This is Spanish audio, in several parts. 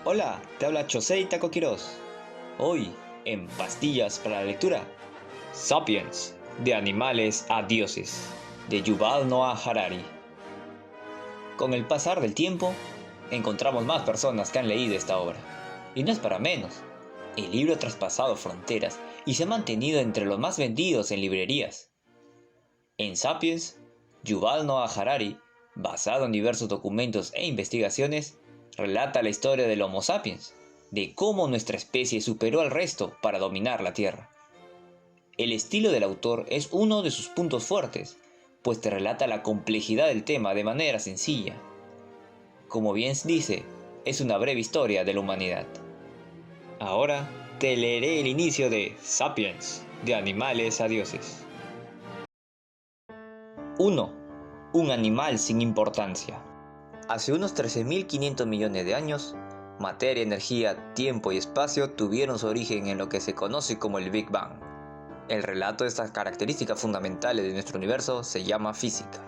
Hola, te habla Chosei Taco Quiroz. Hoy, en Pastillas para la Lectura, Sapiens, de animales a dioses, de Yuval Noah Harari. Con el pasar del tiempo, encontramos más personas que han leído esta obra. Y no es para menos. El libro ha traspasado fronteras y se ha mantenido entre los más vendidos en librerías. En Sapiens, Yuval Noah Harari, basado en diversos documentos e investigaciones, relata la historia del Homo sapiens, de cómo nuestra especie superó al resto para dominar la Tierra. El estilo del autor es uno de sus puntos fuertes, pues te relata la complejidad del tema de manera sencilla. Como bien dice, es una breve historia de la humanidad. Ahora te leeré el inicio de Sapiens, de animales a dioses. 1. Un animal sin importancia. Hace unos 13.500 millones de años, materia, energía, tiempo y espacio tuvieron su origen en lo que se conoce como el Big Bang. El relato de estas características fundamentales de nuestro universo se llama física.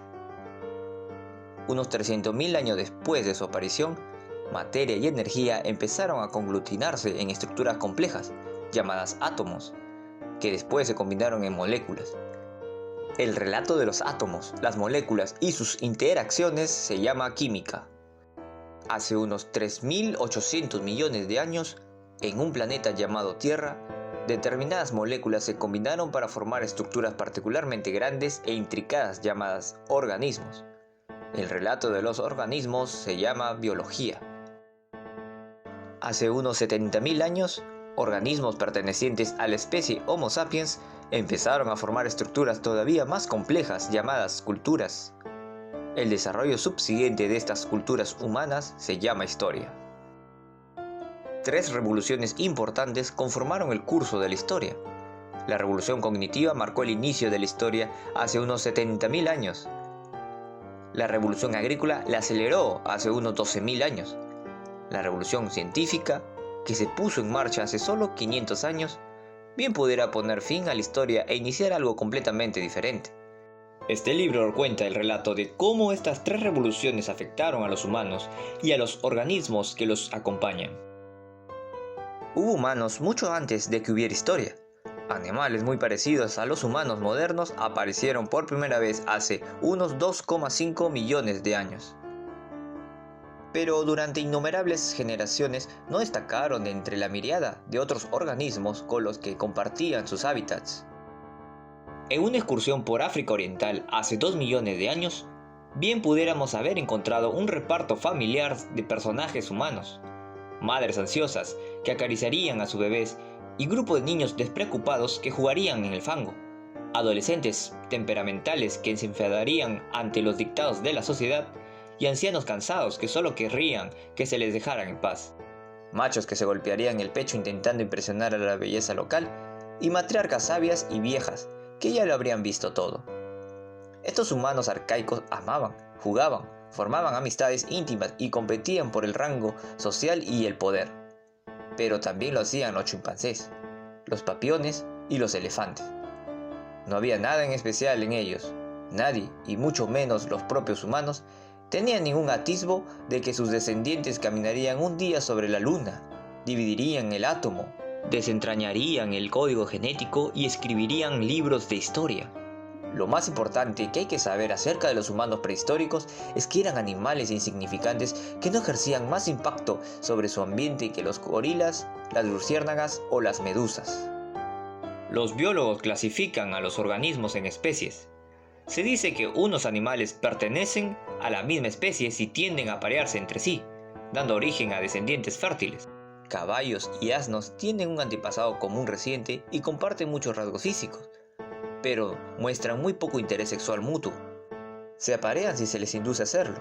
Unos 300.000 años después de su aparición, materia y energía empezaron a conglutinarse en estructuras complejas, llamadas átomos, que después se combinaron en moléculas. El relato de los átomos, las moléculas y sus interacciones se llama química. Hace unos 3.800 millones de años, en un planeta llamado Tierra, determinadas moléculas se combinaron para formar estructuras particularmente grandes e intricadas llamadas organismos. El relato de los organismos se llama biología. Hace unos 70.000 años, organismos pertenecientes a la especie Homo sapiens empezaron a formar estructuras todavía más complejas llamadas culturas. El desarrollo subsiguiente de estas culturas humanas se llama historia. 3 revoluciones importantes conformaron el curso de la historia. La revolución cognitiva marcó el inicio de la historia hace unos 70.000 años. La revolución agrícola la aceleró hace unos 12.000 años. La revolución científica, que se puso en marcha hace solo 500 años, bien pudiera poner fin a la historia e iniciar algo completamente diferente. Este libro cuenta el relato de cómo estas 3 revoluciones afectaron a los humanos y a los organismos que los acompañan. Hubo humanos mucho antes de que hubiera historia. Animales muy parecidos a los humanos modernos aparecieron por primera vez hace unos 2,5 millones de años. Pero durante innumerables generaciones no destacaron de entre la miríada de otros organismos con los que compartían sus hábitats. En una excursión por África Oriental hace 2 millones de años, bien pudiéramos haber encontrado un reparto familiar de personajes humanos, madres ansiosas que acariciarían a sus bebés y grupos de niños despreocupados que jugarían en el fango, adolescentes temperamentales que se enfadarían ante los dictados de la sociedad y ancianos cansados que solo querrían que se les dejaran en paz, machos que se golpearían el pecho intentando impresionar a la belleza local y matriarcas sabias y viejas que ya lo habrían visto todo. Estos humanos arcaicos amaban, jugaban, formaban amistades íntimas y competían por el rango social y el poder. Pero también lo hacían los chimpancés, los papiones y los elefantes. No había nada en especial en ellos. Nadie, y mucho menos los propios humanos, tenían ningún atisbo de que sus descendientes caminarían un día sobre la luna, dividirían el átomo, desentrañarían el código genético y escribirían libros de historia. Lo más importante que hay que saber acerca de los humanos prehistóricos es que eran animales insignificantes que no ejercían más impacto sobre su ambiente que los gorilas, las luciérnagas o las medusas. Los biólogos clasifican a los organismos en especies. Se dice que unos animales pertenecen a la misma especie si tienden a aparearse entre sí, dando origen a descendientes fértiles. Caballos y asnos tienen un antepasado común reciente y comparten muchos rasgos físicos, pero muestran muy poco interés sexual mutuo. Se aparean si se les induce a hacerlo.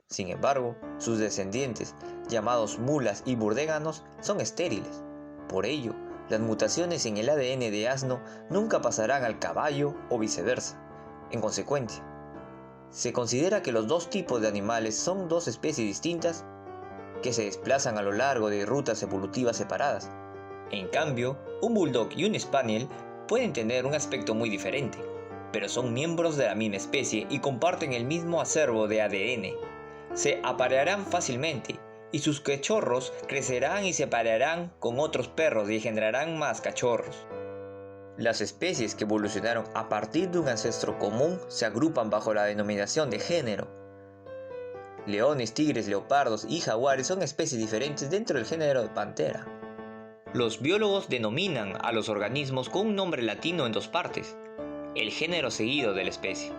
Sin embargo, sus descendientes, llamados mulas y burdéganos, son estériles. Por ello, las mutaciones en el ADN de asno nunca pasarán al caballo o viceversa. En consecuencia, se considera que los dos tipos de animales son dos especies distintas que se desplazan a lo largo de rutas evolutivas separadas. En cambio, un bulldog y un spaniel pueden tener un aspecto muy diferente, pero son miembros de la misma especie y comparten el mismo acervo de ADN. Se aparearán fácilmente y sus cachorros crecerán y se parearán con otros perros y generarán más cachorros. Las especies que evolucionaron a partir de un ancestro común se agrupan bajo la denominación de género. Leones, tigres, leopardos y jaguares son especies diferentes dentro del género de Panthera. Los biólogos denominan a los organismos con un nombre latino en dos partes, el género seguido de la especie.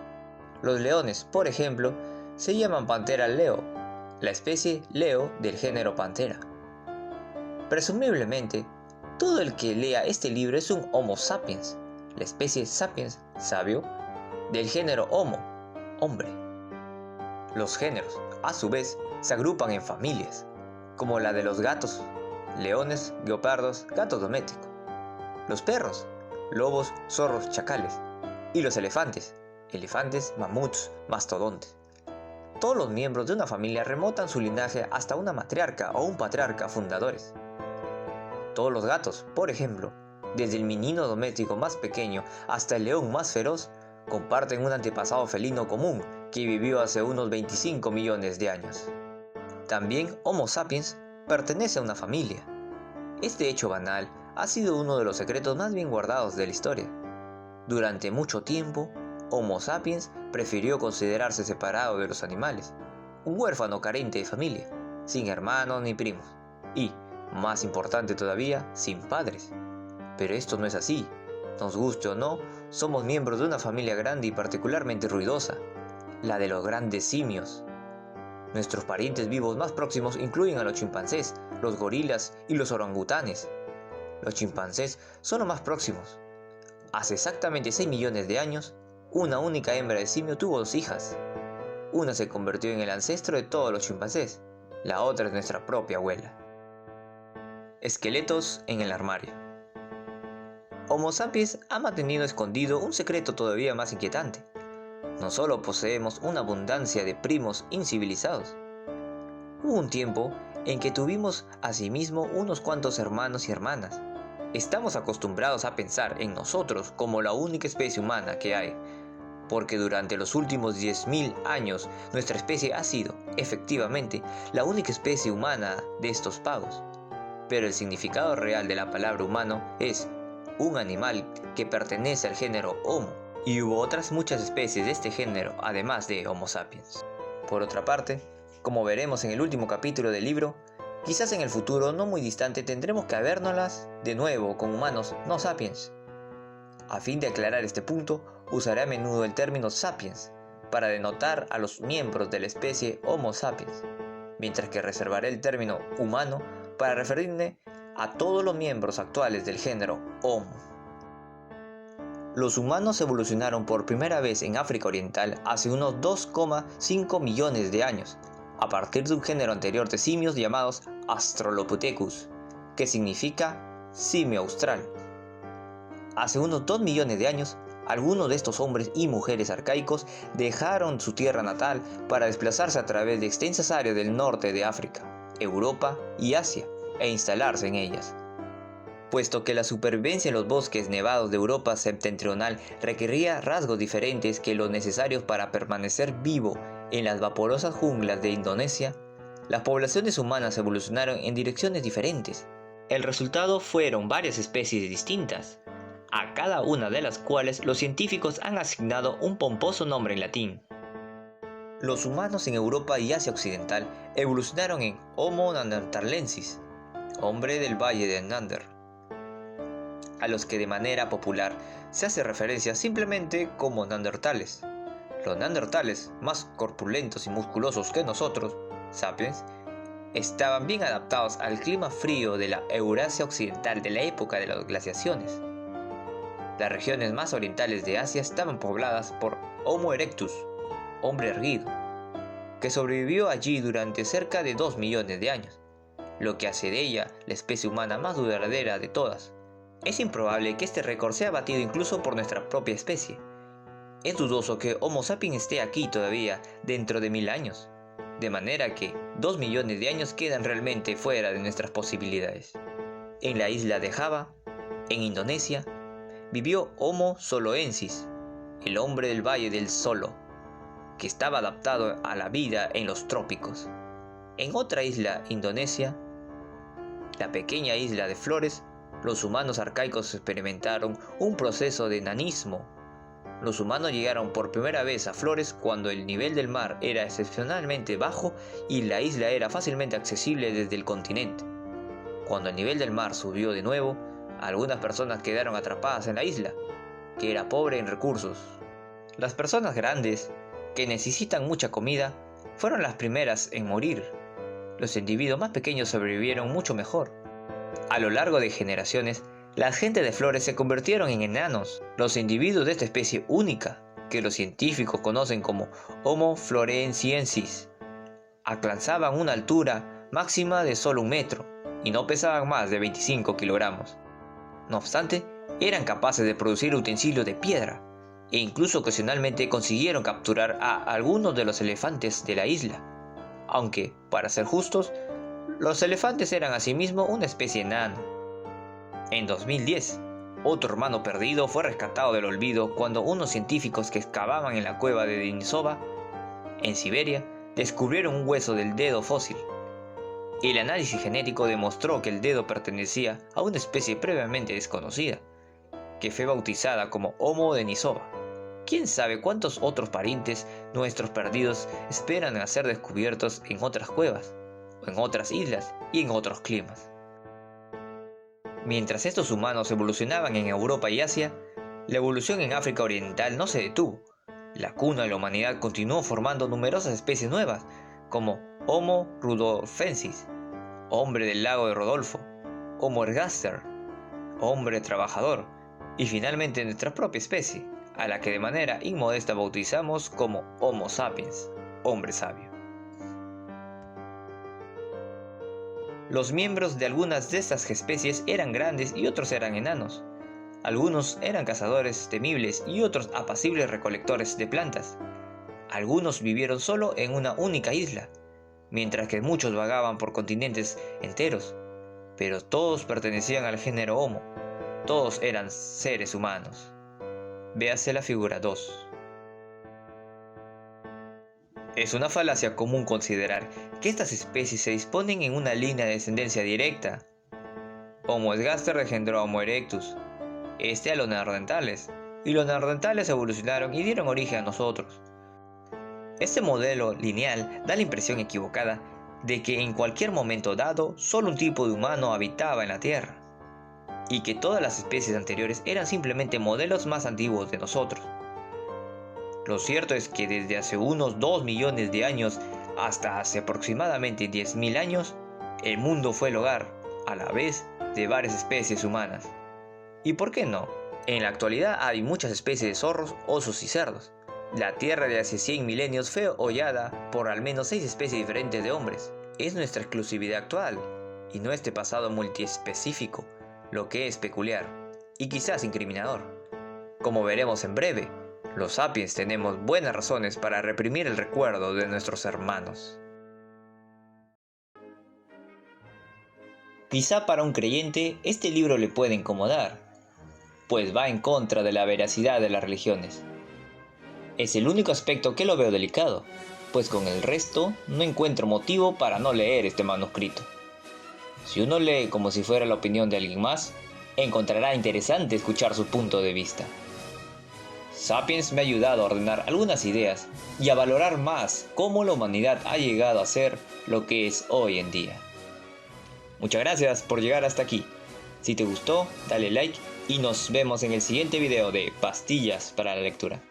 Los leones, por ejemplo, se llaman Panthera leo, la especie leo del género Panthera. Presumiblemente, todo el que lea este libro es un Homo sapiens, la especie sapiens, sabio, del género Homo, hombre. Los géneros, a su vez, se agrupan en familias, como la de los gatos, leones, guepardos, gatos domésticos, los perros, lobos, zorros, chacales, y los elefantes, mamuts, mastodontes. Todos los miembros de una familia remontan su linaje hasta una matriarca o un patriarca fundadores. Todos los gatos, por ejemplo, desde el menino doméstico más pequeño hasta el león más feroz, comparten un antepasado felino común que vivió hace unos 25 millones de años. También Homo sapiens pertenece a una familia. Este hecho banal ha sido uno de los secretos más bien guardados de la historia. Durante mucho tiempo, Homo sapiens prefirió considerarse separado de los animales, un huérfano carente de familia, sin hermanos ni primos, y, más importante todavía, sin padres. Pero esto no es así. Nos guste o no, somos miembros de una familia grande y particularmente ruidosa, la de los grandes simios. Nuestros parientes vivos más próximos incluyen a los chimpancés, los gorilas y los orangutanes. Los chimpancés son los más próximos. Hace exactamente 6 millones de años, una única hembra de simio tuvo 2 hijas. Una se convirtió en el ancestro de todos los chimpancés, la otra es nuestra propia abuela. Esqueletos en el armario. Homo sapiens ha mantenido escondido un secreto todavía más inquietante. No solo poseemos una abundancia de primos incivilizados. Hubo un tiempo en que tuvimos asimismo unos cuantos hermanos y hermanas. Estamos acostumbrados a pensar en nosotros como la única especie humana que hay, porque durante los últimos 10.000 años nuestra especie ha sido, efectivamente, la única especie humana de estos pagos. Pero el significado real de la palabra humano es un animal que pertenece al género Homo, y hubo otras muchas especies de este género además de Homo sapiens. Por otra parte, como veremos en el último capítulo del libro, quizás en el futuro no muy distante tendremos que habérnoslas de nuevo con humanos no sapiens. A fin de aclarar este punto, usaré a menudo el término sapiens para denotar a los miembros de la especie Homo sapiens, mientras que reservaré el término humano para referirme a todos los miembros actuales del género Homo. Los humanos evolucionaron por primera vez en África Oriental hace unos 2,5 millones de años, a partir de un género anterior de simios llamados Australopithecus, que significa simio austral. Hace unos 2 millones de años, algunos de estos hombres y mujeres arcaicos dejaron su tierra natal para desplazarse a través de extensas áreas del norte de África, Europa y Asia, e instalarse en ellas. Puesto que la supervivencia en los bosques nevados de Europa septentrional requería rasgos diferentes que los necesarios para permanecer vivo en las vaporosas junglas de Indonesia, las poblaciones humanas evolucionaron en direcciones diferentes. El resultado fueron varias especies distintas, a cada una de las cuales los científicos han asignado un pomposo nombre en latín. Los humanos en Europa y Asia Occidental evolucionaron en Homo neanderthalensis, hombre del valle de Neander, a los que de manera popular se hace referencia simplemente como neandertales. Los neandertales, más corpulentos y musculosos que nosotros, sapiens, estaban bien adaptados al clima frío de la Eurasia Occidental de la época de las glaciaciones. Las regiones más orientales de Asia estaban pobladas por Homo erectus, hombre erguido, que sobrevivió allí durante cerca de 2 millones de años, lo que hace de ella la especie humana más duradera de todas. Es improbable que este récord sea batido incluso por nuestra propia especie. Es dudoso que Homo sapiens esté aquí todavía dentro de 1000 años, de manera que 2 millones de años quedan realmente fuera de nuestras posibilidades. En la isla de Java, en Indonesia, vivió Homo soloensis, el hombre del valle del Solo, que estaba adaptado a la vida en los trópicos. En otra isla indonesia, la pequeña isla de Flores, los humanos arcaicos experimentaron un proceso de enanismo. Los humanos llegaron por primera vez a Flores cuando el nivel del mar era excepcionalmente bajo y la isla era fácilmente accesible desde el continente. Cuando el nivel del mar subió de nuevo, algunas personas quedaron atrapadas en la isla, que era pobre en recursos. Las personas grandes, que necesitan mucha comida, fueron las primeras en morir. Los individuos más pequeños sobrevivieron mucho mejor. A lo largo de generaciones, la gente de Flores se convirtieron en enanos, los individuos de esta especie única, que los científicos conocen como Homo floresiensis. Alcanzaban una altura máxima de solo 1 metro y no pesaban más de 25 kilogramos. No obstante, eran capaces de producir utensilios de piedra e incluso ocasionalmente consiguieron capturar a algunos de los elefantes de la isla. Aunque, para ser justos, los elefantes eran asimismo una especie enana. En 2010, otro hermano perdido fue rescatado del olvido cuando unos científicos que excavaban en la cueva de Denisova, en Siberia, descubrieron un hueso del dedo fósil. El análisis genético demostró que el dedo pertenecía a una especie previamente desconocida, que fue bautizada como Homo denisova. ¿Quién sabe cuántos otros parientes nuestros perdidos esperan a ser descubiertos en otras cuevas, o en otras islas y en otros climas? Mientras estos humanos evolucionaban en Europa y Asia, la evolución en África Oriental no se detuvo. La cuna de la humanidad continuó formando numerosas especies nuevas, como Homo rudolfensis, hombre del lago de Rodolfo, Homo ergaster, hombre trabajador, y finalmente nuestra propia especie, a la que de manera inmodesta bautizamos como Homo sapiens, hombre sabio. Los miembros de algunas de estas especies eran grandes y otros eran enanos. Algunos eran cazadores temibles y otros apacibles recolectores de plantas. Algunos vivieron solo en una única isla, mientras que muchos vagaban por continentes enteros. Pero todos pertenecían al género Homo. Todos eran seres humanos. Véase la figura 2. Es una falacia común considerar que estas especies se disponen en una línea de descendencia directa. Homo ergaster engendró a Homo erectus, a los neandertales, y los neandertales evolucionaron y dieron origen a nosotros. Este modelo lineal da la impresión equivocada de que en cualquier momento dado solo un tipo de humano habitaba en la Tierra, y que todas las especies anteriores eran simplemente modelos más antiguos de nosotros. Lo cierto es que desde hace unos 2 millones de años hasta hace aproximadamente 10.000 años, el mundo fue el hogar, a la vez, de varias especies humanas. ¿Y por qué no? En la actualidad hay muchas especies de zorros, osos y cerdos. La Tierra de hace 100 milenios fue hollada por al menos 6 especies diferentes de hombres. Es nuestra exclusividad actual, y no este pasado multiespecífico, lo que es peculiar, y quizás incriminador. Como veremos en breve, los sapiens tenemos buenas razones para reprimir el recuerdo de nuestros hermanos. Quizá para un creyente este libro le puede incomodar, pues va en contra de la veracidad de las religiones. Es el único aspecto que lo veo delicado, pues con el resto no encuentro motivo para no leer este manuscrito. Si uno lee como si fuera la opinión de alguien más, encontrará interesante escuchar su punto de vista. Sapiens me ha ayudado a ordenar algunas ideas y a valorar más cómo la humanidad ha llegado a ser lo que es hoy en día. Muchas gracias por llegar hasta aquí. Si te gustó, dale like y nos vemos en el siguiente video de Pastillas para la Lectura.